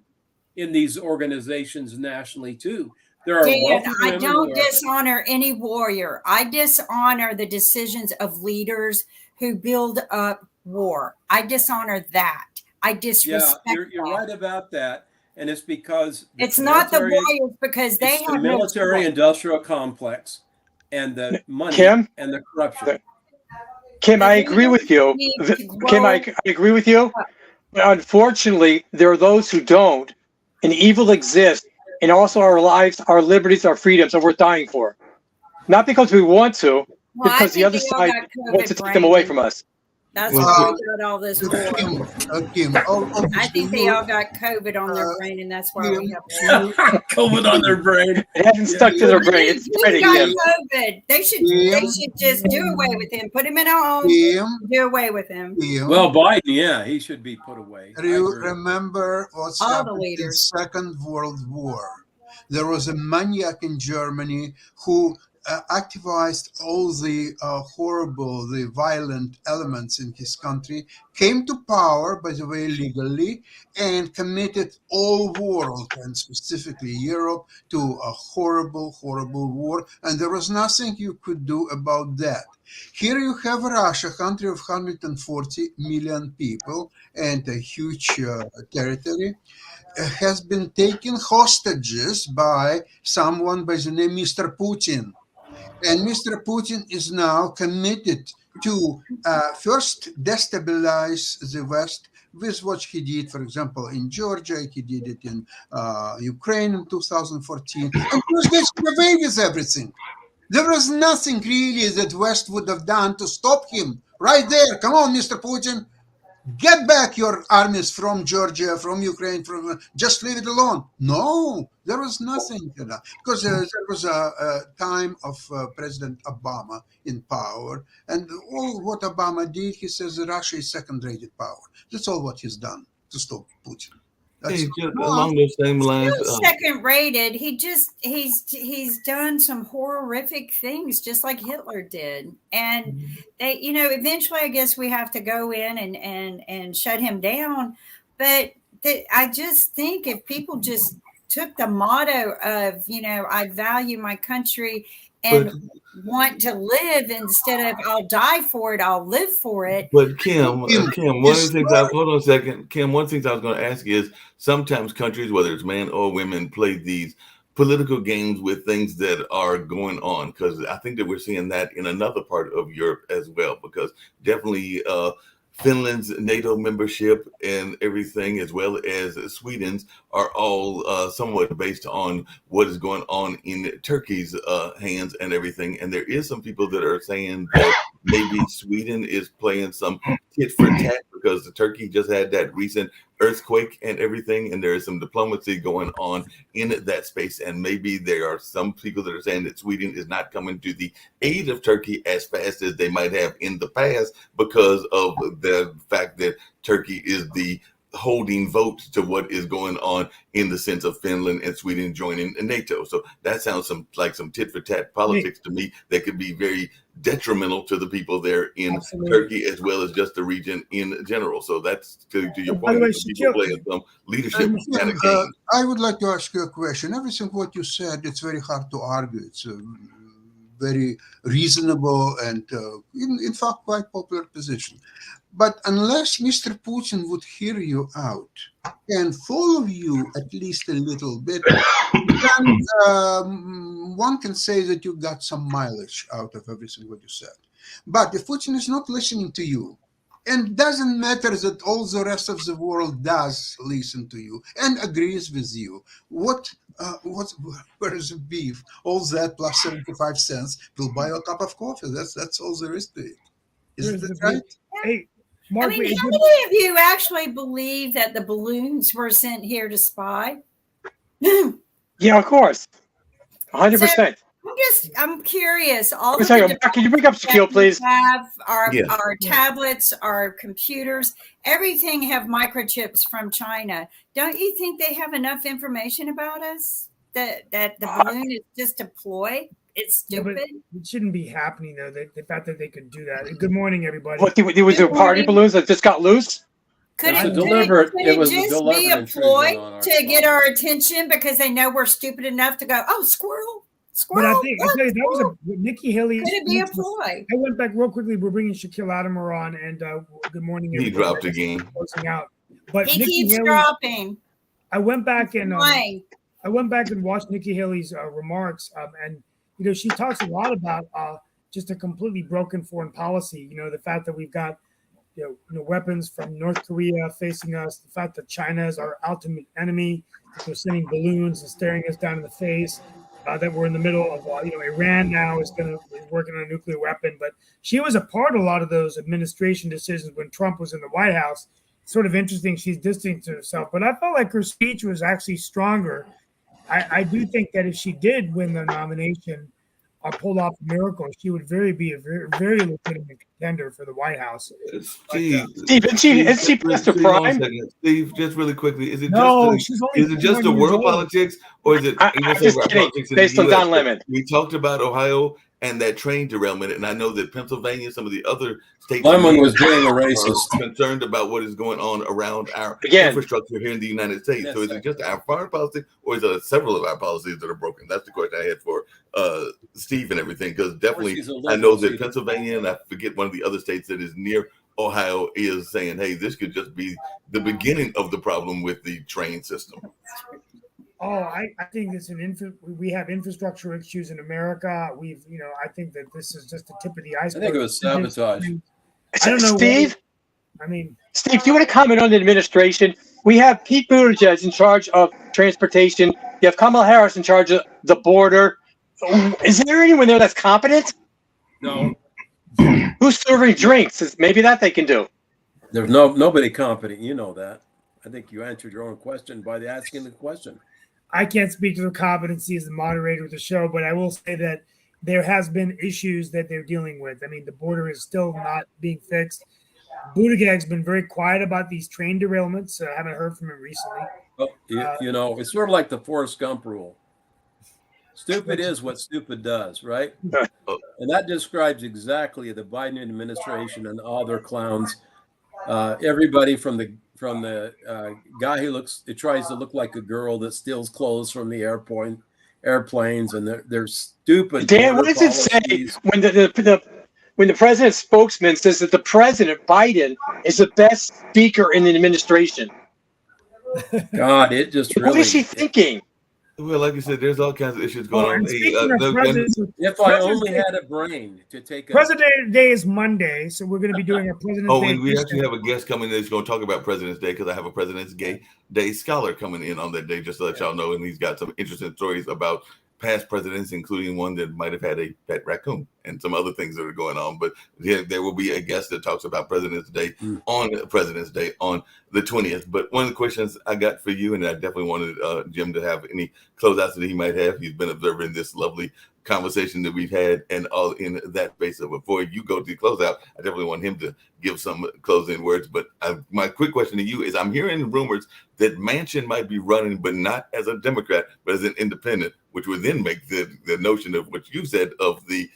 in these organizations nationally too. There are wealthy women. I don't dishonor any warrior. I dishonor the decisions of leaders who build up war. I dishonor that. I Yeah, disrespect you're that. right about that, and it's because It's not the military, Warriors because they it's the have no military choice. industrial complex and the money Kim, and the corruption. Kim, The I agree with you. leaders need to Kim, grow I agree with you. up. But unfortunately, there are those who don't, and evil exists, and also our lives, our liberties, our freedoms are worth dying for. Not because we want to, Well, I because the think other they all side got wants to COVID take them away brain. from us. That's Well, why Uh, we got all this war. Kim, I obviously think they all got COVID on their brain, and that's why we Kim, have war. COVID on their brain. It hasn't Yeah. stuck to their brain. He It's spreading, got Kim. COVID. They should just do away with him. Put him in a home. Kim, Do away with him. Kim, Well, Biden, yeah, he should be put away. I you agree. remember what's All the happened in leaders. Second World War? There was a maniac in Germany who activized all the horrible, the violent elements in his country, came to power, by the way, legally, and committed all world, and specifically Europe, to a horrible, horrible war. And there was nothing you could do about that. Here you have Russia, a country of 140 million people and a huge territory, has been taken hostages by someone by the name Mr. Putin. And Mr. Putin is now committed to first destabilize the West with what he did, for example, in Georgia. He did it in Ukraine in 2014. And he gets away with everything. There was nothing really that West would have done to stop him. Right there. Come on, Mr. Putin. Get back your armies from Georgia, from Ukraine, from just leave it alone. No, there was nothing to that because there was a time of President Obama in power, and all what Obama did, he says Russia is second-rated power. That's all what he's done to stop Putin. That's Hey, just along those same lines, Still second rated. He's done some horrific things just like Hitler did. And they, eventually I guess we have to go in and shut him down. But I just think if people just took the motto of, I value my country and want to live instead of I'll die for it, I'll live for it. But Kim, one of the things hold on a second, Kim. One of the things I was going to ask you is sometimes countries, whether it's men or women, play these political games with things that are going on. Because I think that we're seeing that in another part of Europe as well. Because definitely Finland's NATO membership and everything, as well as Sweden's, are all somewhat based on what is going on in Turkey's hands and everything. And there is some people that are saying that maybe Sweden is playing some tit for tat because Turkey just had that recent earthquake and everything, and there is some diplomacy going on in that space. And maybe there are some people that are saying that Sweden is not coming to the aid of Turkey as fast as they might have in the past because of the fact that Turkey is the holding vote to what is going on in the sense of Finland and Sweden joining NATO. So that sounds like some tit for tat politics to me that could be very detrimental to the people there in Turkey as well as just the region in general. So that's to your point, people playing some leadership kind of game. I would like to ask you a question. Everything what you said, it's very hard to argue. It's very reasonable and in fact quite popular position. But unless Mr. Putin would hear you out and follow you at least a little bit, then one can say that you got some mileage out of everything what you said. But if Putin is not listening to you, and doesn't matter that all the rest of the world does listen to you and agrees with you, where is the beef? All that plus 75 cents will buy a cup of coffee. That's all there is to it. Isn't that right? Hey, Mark, how many of you actually believe that the balloons were sent here to spy? Yeah, of course. 100%. I'm curious. All of the can you bring up Shaquille, please? Have our tablets, our computers, everything have microchips from China. Don't you think they have enough information about us that the balloon is just a ploy? It's stupid. Yeah, it shouldn't be happening though. The fact that they could do that. Good morning, everybody. What was there party balloons that just got loose? Could it just be a ploy to get our attention because they know we're stupid enough to go, oh, squirrel? But I think that was Nikki Haley. Could it be a ploy? I went back real quickly. We're bringing Shaquille Latimer on, and good morning. He dropped again. Closing out. But He Nikki keeps Haley, dropping. I went back and Lying. I went back and watched Nikki Haley's remarks, and she talks a lot about just a completely broken foreign policy. The fact that we've got weapons from North Korea facing us, the fact that China is our ultimate enemy, that they're sending balloons and staring us down in the face, that we're in the middle of Iran now is working on a nuclear weapon. But she was a part of a lot of those administration decisions when Trump was in the White House. It's sort of interesting. She's distanced herself, but I felt like her speech was actually stronger. I do think that if she did win the nomination or pulled off a miracle, she would be a very, very legitimate contender for the White House. Steve, Is she past her Steve, hold on a prime? second. Steve, just really quickly, is it No, just she's only the 41 years world old. politics, or is it I'm even just our kidding. politics in Based the on U.S.? Don Lemon. We talked about Ohio and that train derailment, and I know that Pennsylvania, some of the other states, Lemon was being a racist. are concerned about what is going on around our Again. infrastructure here in the United States. Yes, So is it just our foreign policy, or is it several of our policies that are broken? That's the question I had for Steve and everything, because definitely she's a I liberal, know that Steve. Pennsylvania, and I forget one of the other states that is near Ohio, is saying, hey, this could just be the beginning of the problem with the train system. Oh, I think it's we have infrastructure issues in America. I think that this is just the tip of the I iceberg. think it was sabotage. I don't know. Steve, Steve, do you want to comment on the administration? We have Pete Buttigieg in charge of transportation. You have Kamala Harris in charge of the border. Is there anyone there that's competent? No, Who's serving drinks? Maybe that they can do. there's nobody competent. You know that. I think you answered your own question by asking the question. I can't speak to their competency as the moderator of the show, but I will say that there has been issues that they're dealing with. The border is still not being fixed. Buttigieg's been very quiet about these train derailments. I haven't heard from him recently. Well, it's sort of like the Forrest Gump rule. Stupid is what stupid does, right? And that describes exactly the Biden administration and all their clowns. Everybody from the guy who tries to look like a girl that steals clothes from the airplanes, and they're stupid. Dan, what does it say when the president's spokesman says that the president Biden is the best speaker in the administration? God, it just really. What is she thinking? Well, like you said, there's all kinds of issues going on. If I only had a brain to take. President Day is Monday, so we're going to be doing our President's Day. And we actually have a guest coming in that's going to talk about President's Day, because I have a President's Day scholar coming in on that day, just to let y'all know, and he's got some interesting stories about past presidents, including one that might have had a pet raccoon and some other things that are going on. But there will be a guest that talks about President's Day on President's Day on the 20th. But one of the questions I got for you, and I definitely wanted Jim to have any closeouts that he might have. He's been observing this lovely conversation that we've had and all in that space. So before you go to the closeout, I definitely want him to give some closing words. But my quick question to you is, I'm hearing rumors that Manchin might be running, but not as a Democrat, but as an independent, which would then make the notion of what you said of the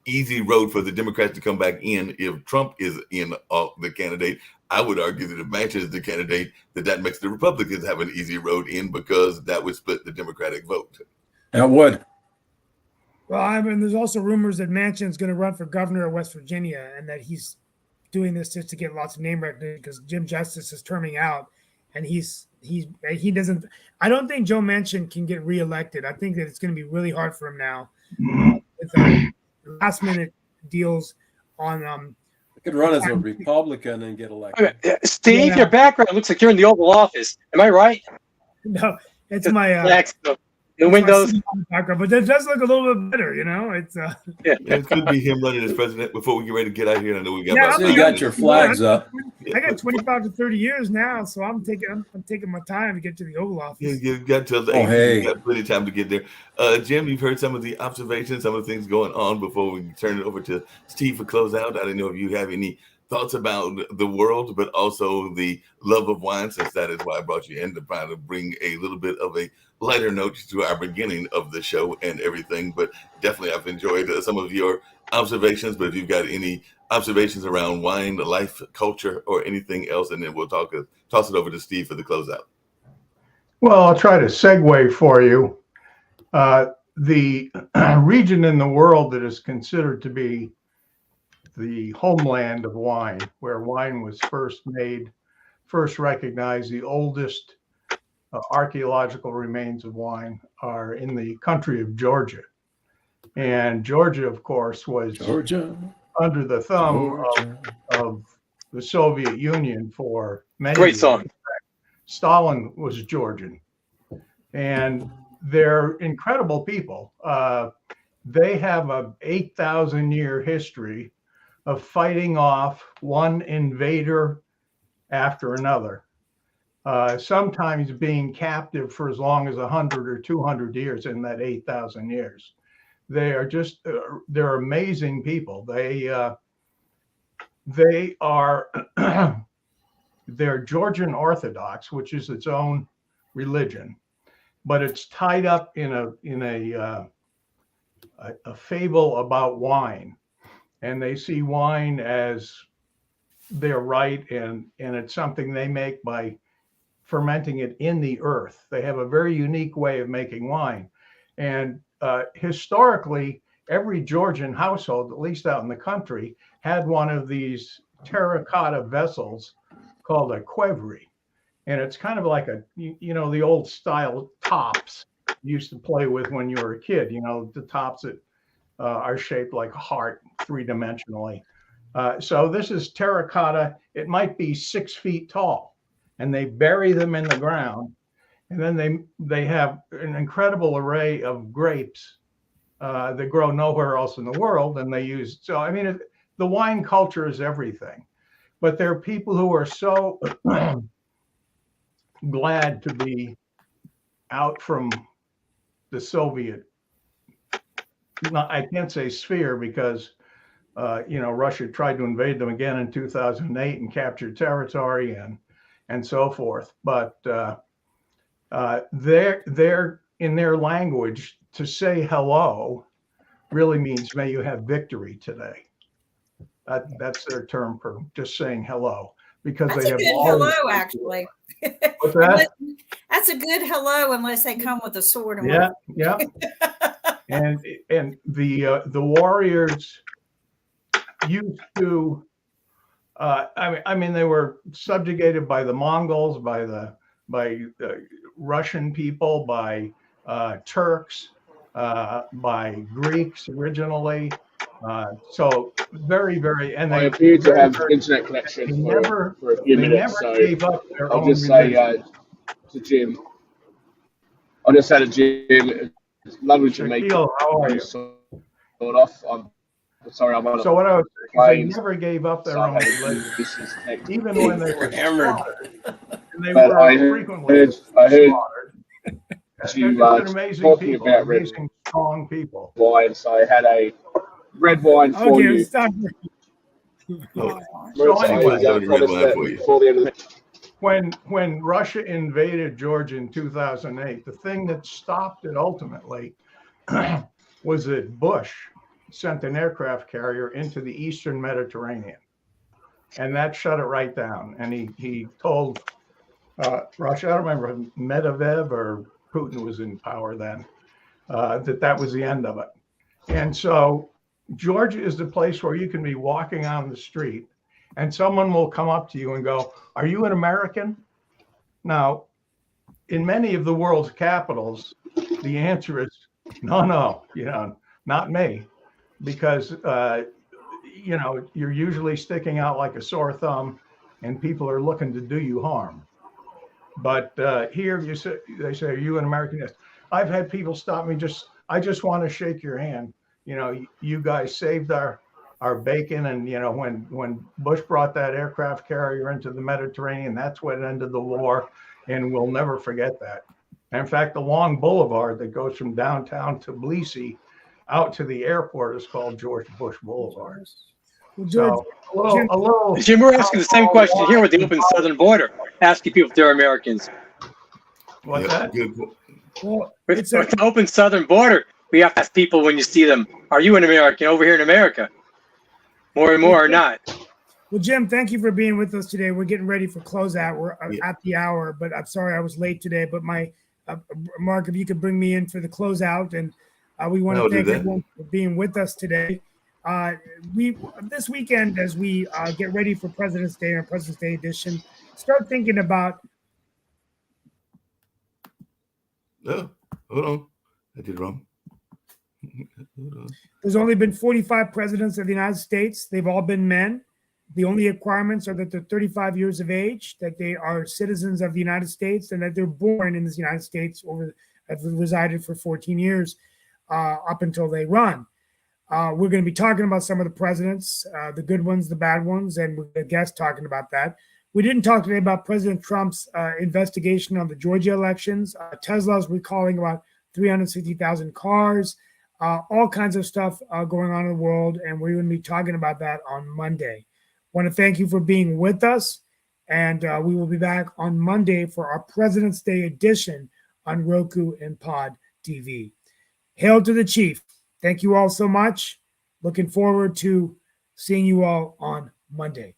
easy road for the Democrats to come back in if Trump is in the candidate. I would argue that if Manchin is the candidate, that makes the Republicans have an easy road in, because that would split the Democratic vote. That would. Well, there's also rumors that Manchin's going to run for governor of West Virginia, and that he's doing this just to get lots of name recognition because Jim Justice is terming out, and he doesn't. I don't think Joe Manchin can get reelected. I think that it's going to be really hard for him now with last minute deals on. I could run as a Republican and get elected. Steve, your background looks like you're in the Oval Office. Am I right? No, it's my the windows. But that does look a little bit better, It's It could be him running as president before we get ready to get out of here. I know we got. So you got your flags up. I got 25 to 30 years now, so I'm taking my time to get to the Oval Office. Yeah, you've got till the 80s. You got plenty of time to get there. Jim, you've heard some of the observations, some of the things going on before we turn it over to Steve for closeout. I didn't know if you have any thoughts about the world, but also the love of wine, since that is why I brought you in, to try to bring a little bit of a lighter note to our beginning of the show and everything. But definitely I've enjoyed some of your observations. But if you've got any observations around wine, life, culture, or anything else, and then we'll toss it over to Steve for the closeout. Well, I'll try to segue for you. The region in the world that is considered to be the homeland of wine, where wine was first made first recognized the oldest archaeological remains of wine are in the country of Georgia. And Georgia, of course, was Georgia. under the thumb Georgia. of the Soviet Union for many Great years. song. Stalin was Georgian. And they're incredible people. They have a 8,000-year history of fighting off one invader after another, sometimes being captive for as long as 100 or 200 years in that 8,000 years. They are just, they're amazing people. They are, they're Georgian Orthodox, which is its own religion, but it's tied up in a fable about wine, and they see wine as their right, and it's something they make by fermenting it in the earth. They have a very unique way of making wine, and historically, every Georgian household, at least out in the country, had one of these terracotta vessels called a qvevri, and it's kind of like the old style tops you used to play with when you were a kid. The tops that are shaped like a heart, three-dimensionally. So this is terracotta. It might be 6 feet tall, and they bury them in the ground. And then they have an incredible array of grapes that grow nowhere else in the world. And they use, so I mean, the wine culture is everything. But there are people who are so glad to be out from the Soviet, I can't say sphere, because Russia tried to invade them again in 2008 and captured territory and so forth. But they're in their language, to say hello really means may you have victory today. That's their term for just saying hello, because That's they a have good hello, actually. What's that? That's a good hello, unless they come with a sword. And Yeah. And the warriors used to, I mean, they were subjugated by the Mongols, by Russian people, by Turks, by Greeks originally. So very, very, and I they appear to have internet connection for a few minutes, so gave up their I'll own just say religion. to Jim, I'll just say to Jim, it's lovely to meet Shaquille, how are you. you? Sort of. I'm sorry, I'm on So what I was saying, they never gave up their own religion, even when they were slaughtered. And they But were frequently I heard slaughtered. you They're amazing talking people, about red amazing, strong people. wine, so I had a red wine for Okay, you. stop. So anyway, red wine for you. Before the end of the when Russia invaded Georgia in 2008, the thing that stopped it ultimately was that Bush sent an aircraft carrier into the Eastern Mediterranean, and that shut it right down. And he told Russia, I don't remember if Medvedev or Putin was in power then, that was the end of it. And so Georgia is the place where you can be walking on the street and someone will come up to you and go, "Are you an American?" Now, in many of the world's capitals, the answer is no, not me, because you're usually sticking out like a sore thumb and people are looking to do you harm. But here they say, "Are you an American?" Yes. I've had people stop me, I just want to shake your hand. You guys saved our bacon. And, when Bush brought that aircraft carrier into the Mediterranean, that's what ended the war. And we'll never forget that. And in fact, the long boulevard that goes from downtown Tbilisi out to the airport is called George Bush Boulevard. Well, George, So a little. Jim, we're asking the same question here with the open southern border, asking people if they're Americans. What's that? Good. well, With it's the open southern border, we have to ask people when you see them, are you an American over here in America? More and more or not. well, Jim, thank you for being with us today. We're getting ready for closeout. We're at the hour, but I'm sorry I was late today. But my Mark, if you could bring me in for the closeout, and we want to thank everyone for being with us today. This weekend, as we get ready for President's Day, our President's Day edition, start thinking about. Oh, hold on. I did wrong. There's only been 45 presidents of the United States. They've all been men. The only requirements are that they're 35 years of age, that they are citizens of the United States, and that they're born in the United States or have resided for 14 years up until they run. We're going to be talking about some of the presidents, the good ones, the bad ones, and we're a guest talking about that. We didn't talk today about President Trump's investigation on the Georgia elections. Tesla's recalling about 360,000 cars, all kinds of stuff going on in the world, and we're going to be talking about that on Monday. Want to thank you for being with us, and we will be back on Monday for our President's Day edition on Roku and Pod TV. Hail to the Chief. Thank you all so much. Looking forward to seeing you all on Monday.